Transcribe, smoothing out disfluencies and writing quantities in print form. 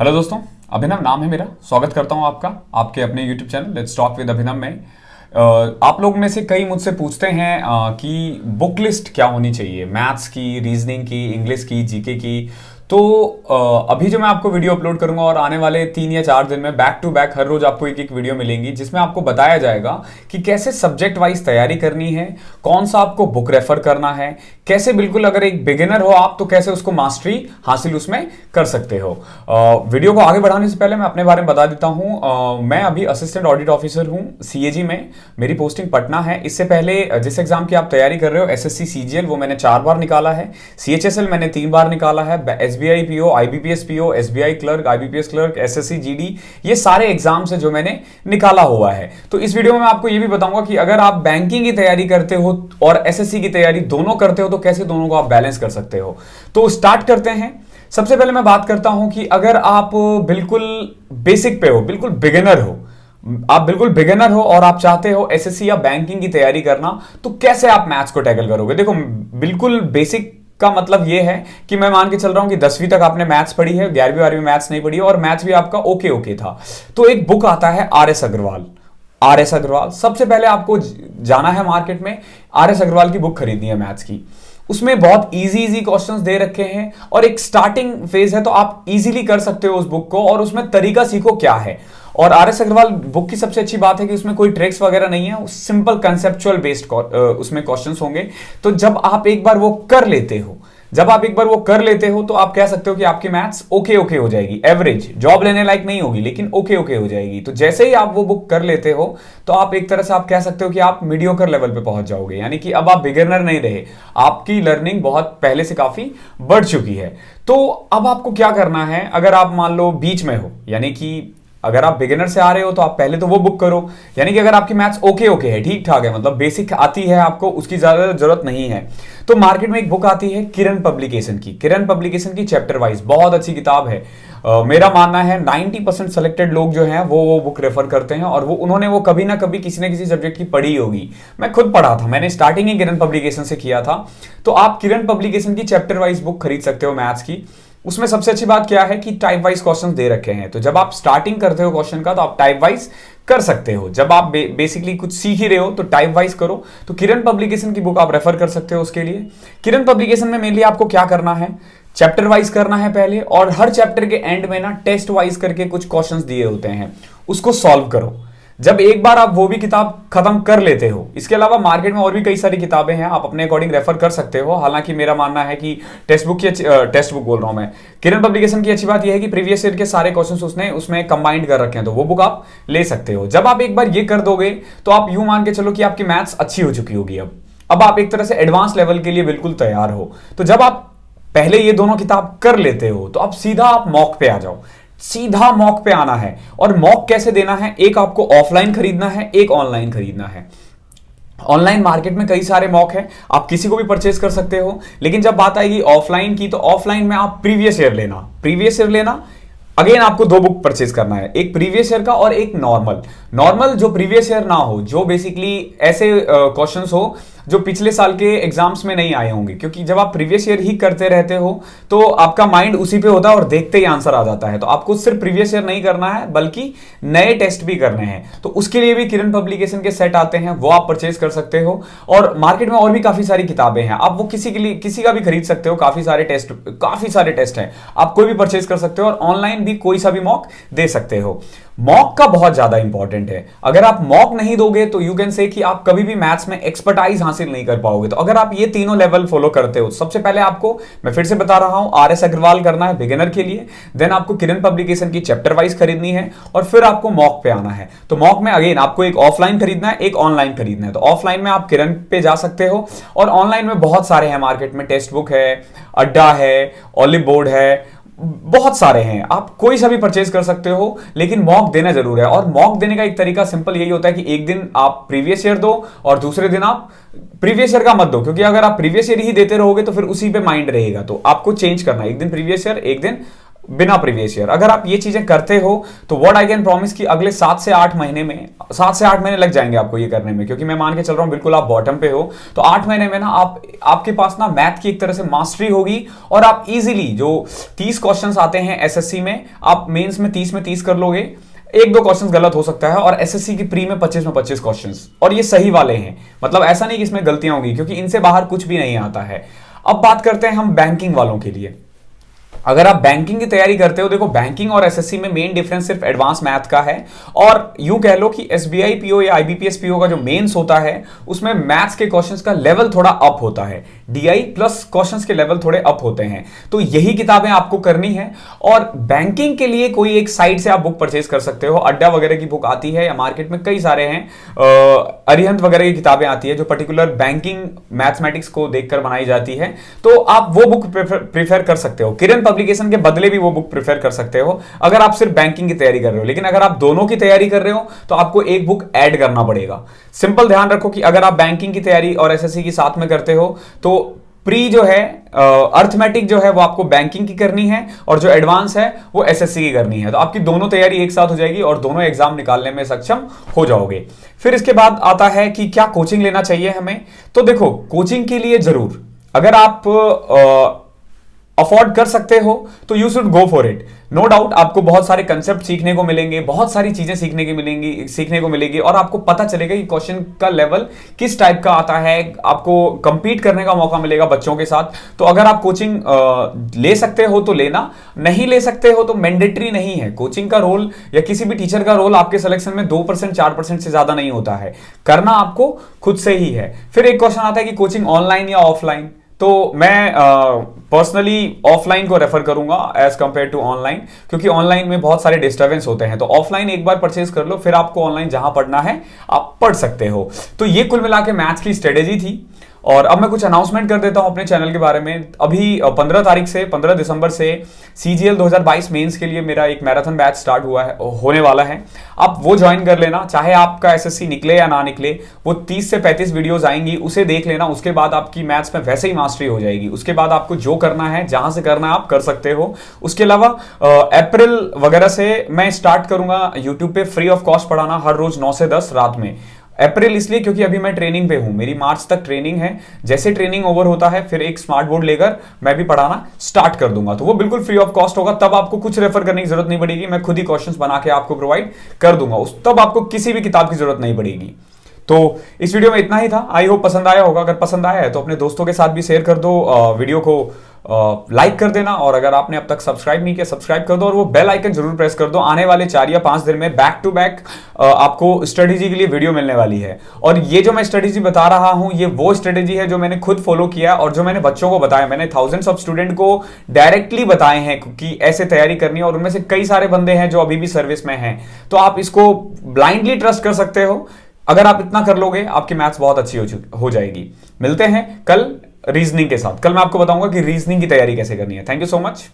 Hello दोस्तों, अभिनव नाम है मेरा। स्वागत करता हूं आपका आपके अपने YouTube channel let's talk with Abhinav में। आप लोग में से कई मुझसे पूछते हैं कि बुक लिस्ट क्या होनी चाहिए, मैथ्स की, रीजनिंग की, इंग्लिश की, जीके की। तो अभी जो मैं आपको वीडियो अपलोड करूंगा और आने वाले 3 या 4 दिन में बैक टू बैक हर रोज आपको एक एक वीडियो मिलेंगी जिसमें आपको बताया जाएगा कि कैसे सब्जेक्ट वाइज तैयारी करनी है, कौन सा आपको बुक रेफर करना है, कैसे बिल्कुल अगर एक बिगिनर हो आप तो कैसे उसको मास्टरी हासिल उसमें कर सकते हो। वीडियो को आगे बढ़ाने से पहले मैं अपने बारे में बता देता हूं। मैं अभी असिस्टेंट ऑडिट ऑफिसर हूं सीएजी में। मेरी पोस्टिंग पटना है। इससे पहले जिस एग्जाम की आप तैयारी कर रहे हो एसएससी सीजीएल, वो मैंने 4 बार निकाला है। सीएचएसएल मैंने 3 बार निकाला है। SBI PO, IBPS PO, SBI clerk, IBPS clerk, SSC GD, ये सारे एग्जाम्स है जो मैंने निकाला हुआ है। तो इस वीडियो में मैं आपको ये भी बताऊंगा कि अगर आप बैंकिंग की तैयारी करते हो और एसएससी की तैयारी दोनों करते हो तो कैसे दोनों को आप बैलेंस कर सकते हो। तो स्टार्ट करते हैं। सबसे पहले मैं बात करता हूं कि अगर आप बिल्कुल बेसिक पे हो, बिल्कुल बिगिनर हो, आप बिल्कुल बिगिनर हो और आप चाहते हो एसएससी या बैंकिंग की तैयारी करना, तो कैसे आप मैथ्स को टैकल करोगे। देखो, बिल्कुल बेसिक का मतलब यह है कि मैं मान के चल रहा हूं कि 10वीं तक आपने मैथ्स पढ़ी है, 11वीं 12वीं मैथ्स नहीं पढ़ी है और मैथ्स भी आपका ओके ओके था। तो एक बुक आता है R S Agarwal. R S Agarwal सबसे पहले आपको जाना है मार्केट में, आर एस अग्रवाल की बुक खरीदनी है मैथ्स की। उसमें बहुत इजी क्वेश्चंस दे रखे हैं और एक स्टार्टिंग फेज है, तो आप इजीली कर सकते हो उस बुक को और उसमें तरीका सीखो क्या है। और आर एस अग्रवाल बुक की सबसे अच्छी बात है कि उसमें कोई ट्रिक्स वगैरह नहीं है, सिंपल कंसेप्चुअल बेस्ड उसमें क्वेश्चंस होंगे। तो जब आप एक बार वो कर लेते हो, तो आप कह सकते हो कि आपकी मैथ्स ओके ओके हो जाएगी, एवरेज, जॉब लेने लायक नहीं होगी लेकिन ओके ओके हो जाएगी। तो जैसे ही आप वो बुक कर लेते हो तो आप एक तरह से आप कह सकते हो कि आप मीडियोकर लेवल पे पहुंच जाओगे, यानी कि अब आप बिगिनर नहीं रहे, आपकी लर्निंग बहुत पहले से काफी बढ़ चुकी है। तो अब आपको क्या करना है, अगर आप मान लो बीच में हो, यानी कि अगर आप बिगिनर से आ रहे हो तो आप पहले तो वो बुक करो। यानी कि अगर आपकी मैथ्स ओके ओके है, ठीक ठाक है, मतलब बेसिक आती है आपको, उसकी ज्यादा जरूरत नहीं है, तो मार्केट में एक बुक आती है किरण पब्लिकेशन की। किरण पब्लिकेशन की चैप्टर वाइज बहुत अच्छी किताब है। मेरा मानना है 90% सेलेक्टेड लोग जो हैं वो बुक रेफर करते हैं और उन्होंने वो कभी ना कभी किसी न किसी सब्जेक्ट की पढ़ी होगी। मैं खुद पढ़ा था, मैंने स्टार्टिंग ही किरण पब्लिकेशन से किया था। तो आप किरण पब्लिकेशन की चैप्टर वाइज बुक खरीद सकते हो मैथ्स की। उसमें सबसे अच्छी बात क्या है कि टाइप वाइज क्वेश्चंस दे रखे हैं, तो जब आप स्टार्टिंग करते हो क्वेश्चन का तो आप टाइप वाइज कर सकते हो। जब आप बेसिकली कुछ सीख ही रहे हो तो टाइप वाइज करो। तो किरण पब्लिकेशन की बुक आप रेफर कर सकते हो उसके लिए। किरण पब्लिकेशन में मेनली आपको क्या करना है, चैप्टर वाइज करना है पहले, और हर चैप्टर के एंड में ना टेस्ट वाइज करके कुछ क्वेश्चंस दिए होते हैं, उसको सॉल्व करो। जब एक बार आप वो भी किताब खत्म कर लेते हो, इसके अलावा मार्केट में और भी कई सारी किताबें हैं, आप अपने अकॉर्डिंग रेफर कर सकते हो। हालांकि मेरा मानना है कि टेक्स्ट बुक बोल रहा हूं मैं, किरण पब्लिकेशन की अच्छी बात यह है कि प्रीवियस ईयर के सारे क्वेश्चंस उसने उसमें कंबाइंड कर रखे हैं, तो वो बुक आप ले सकते हो। जब आप एक बार ये कर दोगे तो आप यूं मान के चलो कि आपकी मैथ्स अच्छी हो चुकी होगी। अब आप एक तरह से एडवांस लेवल के लिए बिल्कुल तैयार हो। तो जब आप पहले ये दोनों किताब कर लेते हो तो अब सीधा आप मॉक पे आ जाओ। सीधा मॉक पे आना है। और मॉक कैसे देना है, एक आपको ऑफलाइन खरीदना है, एक ऑनलाइन खरीदना है। ऑनलाइन मार्केट में कई सारे मॉक हैं, आप किसी को भी परचेज कर सकते हो, लेकिन जब बात आएगी ऑफलाइन की तो ऑफलाइन में आप प्रीवियस ईयर लेना। अगेन आपको 2 बुक परचेज करना है, एक प्रीवियस ईयर का और एक नॉर्मल जो प्रीवियस ईयर ना हो, जो बेसिकली ऐसे क्वेश्चंस हो जो पिछले साल के एग्जाम्स में नहीं आए होंगे, क्योंकि जब आप प्रीवियस ईयर ही करते रहते हो तो आपका माइंड उसी पे होता है और देखते ही आंसर आ जाता है। तो आपको सिर्फ प्रीवियस ईयर नहीं करना है बल्कि नए टेस्ट भी करने हैं। तो उसके लिए भी किरण पब्लिकेशन के सेट आते हैं, वो आप परचेज कर सकते हो। और मार्केट में और भी काफी सारी किताबें हैं, आप वो किसी का भी खरीद सकते हो। काफी सारे टेस्ट हैं, आप कोई भी परचेज कर सकते हो और ऑनलाइन भी कोई सा भी मॉक दे सकते हो। मॉक का बहुत ज्यादा इंपॉर्टेंट है। अगर आप मॉक नहीं दोगे तो यू कैन से कि आप कभी भी मैथ्स में एक्सपर्टाइज हासिल नहीं कर पाओगे। तो अगर आप ये तीनों लेवल फॉलो करते हो, सबसे पहले आपको, मैं फिर से बता रहा हूं, आर एस अग्रवाल करना है बिगिनर के लिए, देन आपको किरण पब्लिकेशन की चैप्टर वाइज खरीदनी है और फिर आपको मॉक पे आना है। तो मॉक में अगेन आपको एक ऑफलाइन खरीदना है, एक ऑनलाइन खरीदना है। तो ऑफलाइन में आप किरण पे जा सकते हो और ऑनलाइन में बहुत सारे हैं मार्केट में, टेक्स्ट बुक है, अड्डा है, ऑलिव बोर्ड है, बहुत सारे हैं, आप कोई सा भी परचेज कर सकते हो। लेकिन मॉक देना जरूर है। और मॉक देने का एक तरीका सिंपल यही होता है कि एक दिन आप प्रीवियस ईयर दो और दूसरे दिन आप प्रीवियस ईयर का मत दो, क्योंकि अगर आप प्रीवियस ईयर ही देते रहोगे तो फिर उसी पे माइंड रहेगा। तो आपको चेंज करना है, एक दिन प्रीवियस ईयर, एक दिन बिना प्रीवियस ईयर। अगर आप ये चीजें करते हो तो व्हाट आई कैन प्रॉमिस कि अगले 7 से 8 महीने में, 7 से 8 महीने लग जाएंगे आपको ये करने में, क्योंकि मैं मान के चल रहा हूं बिल्कुल आप बॉटम पे हो, तो 8 महीने में ना आपके पास ना मैथ की एक तरह से मास्टरी होगी, और आप इजीली जो 30 क्वेश्चंस आते हैं एसएससी में, आप मेंस में 30 कर लोगे। एक दो क्वेश्चंस गलत हो सकता है, और एसएससी की प्री में 25 क्वेश्चंस, और ये सही वाले हैं, मतलब ऐसा नहीं कि इसमें गलतियां होंगी, क्योंकि इनसे बाहर कुछ भी नहीं आता है। अब बात करते हैं हम बैंकिंग वालों के लिए। अगर आप बैंकिंग की तैयारी करते हो, देखो बैंकिंग और एसएससी में मेन डिफरेंस सिर्फ एडवांस मैथ का है, और यूं कह लो कि एसबीआई पीओ या आईबीपीएस पीओ का जो मेंस होता है उसमें मैथ्स के क्वेश्चंस का लेवल थोड़ा अप होता है, डीआई प्लस क्वेश्चंस के लेवल थोड़े अप होते हैं। तो यही किताबें आपको करनी है, और बैंकिंग के लिए कोई एक साइट से आप बुक परचेज कर सकते हो। अड्डा वगैरह की बुक आती है, या मार्केट में कई सारे हैं, अरिहंत वगैरह की किताबें आती है जो पर्टिकुलर बैंकिंग मैथमेटिक्स को देखकर बनाई जाती है, तो आप वो बुक प्रेफर कर सकते हो। किरण पब्लिकेशन के बदले भी वो बुक प्रेफर कर सकते हो अगर आप सिर्फ बैंकिंग की तैयारी कर रहे हो। लेकिन अगर आप दोनों की तैयारी कर रहे हो तो आपको एक बुक ऐड करना पड़ेगा। सिंपल ध्यान रखो कि अगर आप बैंकिंग की तैयारी और एसएससी की साथ में करते हो तो प्री जो है अर्थमेटिक जो है वो आपको बैंकिंग की करनी है, और जो एडवांस है वो एसएससी की करनी है। तो आपकी दोनों तैयारी एक साथ हो जाएगी और दोनों एग्जाम निकालने में सक्षम हो जाओगे। फिर इसके बाद आता है कि क्या कोचिंग लेना चाहिए हमें। तो देखो, कोचिंग के लिए जरूर, अगर आप अफोर्ड कर सकते हो तो you should go for it. No doubt आपको बहुत सारे कंसेप्ट सीखने को मिलेंगे, बहुत सारी चीजें सीखने को मिलेगी, और आपको पता चलेगा कि क्वेश्चन का लेवल किस टाइप का आता है, आपको कंपीट करने का मौका मिलेगा बच्चों के साथ। तो अगर आप कोचिंग ले सकते हो तो लेना, नहीं ले सकते हो तो मैंडेटरी नहीं है। कोचिंग का रोल या किसी भी टीचर का रोल आपके सिलेक्शन में 2% 4% से ज्यादा नहीं होता है, करना आपको खुद से ही है। फिर एक क्वेश्चन आता है कि कोचिंग ऑनलाइन या ऑफलाइन, तो मैं पर्सनली ऑफलाइन को रेफर करूंगा एज कंपेयर टू ऑनलाइन, क्योंकि ऑनलाइन में बहुत सारे डिस्टर्बेंस होते हैं। तो ऑफलाइन एक बार परचेज कर लो, फिर आपको ऑनलाइन जहां पढ़ना है आप पढ़ सकते हो। तो ये कुल मिला के मैथ्स की स्ट्रेटेजी थी। और अब मैं कुछ अनाउंसमेंट कर देता हूं अपने चैनल के बारे में। अभी 15 दिसंबर से सीजीएल 2022 मेंस के लिए मेरा एक मैराथन बैच स्टार्ट होने वाला है। आप वो ज्वाइन कर लेना, चाहे आपका एसएससी निकले या ना निकले। वो 30 से 35 वीडियोस आएंगी, उसे देख लेना। उसके बाद आपकी मैथ्स में वैसे ही मास्टरी हो जाएगी। उसके बाद आपको जो करना है, जहां से करना है आप कर सकते हो। उसके अलावा अप्रैल वगैरह से मैं स्टार्ट करूंगा यूट्यूब पे फ्री ऑफ कॉस्ट पढ़ाना, हर रोज 9 से 10 रात में। अप्रैल इसलिए क्योंकि अभी मैं ट्रेनिंग पे हूं, मेरी मार्च तक ट्रेनिंग है। जैसे ट्रेनिंग ओवर होता है फिर एक स्मार्ट बोर्ड लेकर मैं भी पढ़ाना स्टार्ट कर दूंगा। तो वो बिल्कुल फ्री ऑफ कॉस्ट होगा, तब आपको कुछ रेफर करने की जरूरत नहीं पड़ेगी। मैं खुद ही क्वेश्चंस बना के आपको प्रोवाइड कर दूंगा, तब आपको किसी भी किताब की जरूरत नहीं पड़ेगी। तो इस वीडियो में इतना ही था। आई होप पसंद आया होगा। अगर पसंद आया है तो अपने दोस्तों के साथ भी शेयर कर दो, वीडियो को लाइक कर देना, और अगर आपने अब तक सब्सक्राइब नहीं किया सब्सक्राइब कर दो, और वो बेल आइकन जरूर प्रेस कर दो। आने वाले 4 या 5 दिन में बैक टू बैक आपको स्ट्रेटेजी के लिए वीडियो मिलने वाली है। और ये जो मैं स्ट्रेटेजी बता रहा हूं, ये वो स्ट्रेटेजी है जो मैंने खुद फॉलो किया और जो मैंने बच्चों को बताया। मैंने थाउजेंड्स ऑफ स्टूडेंट को डायरेक्टली बताए हैं कि ऐसे तैयारी करनी है, और उनमें से कई सारे बंदे हैं जो अभी भी सर्विस में हैं। तो आप इसको ब्लाइंडली ट्रस्ट कर सकते हो। अगर आप इतना कर लोगे आपकी मैथ्स बहुत अच्छी हो जाएगी। मिलते हैं कल रीजनिंग के साथ। कल मैं आपको बताऊंगा कि रीजनिंग की तैयारी कैसे करनी है। Thank you so much.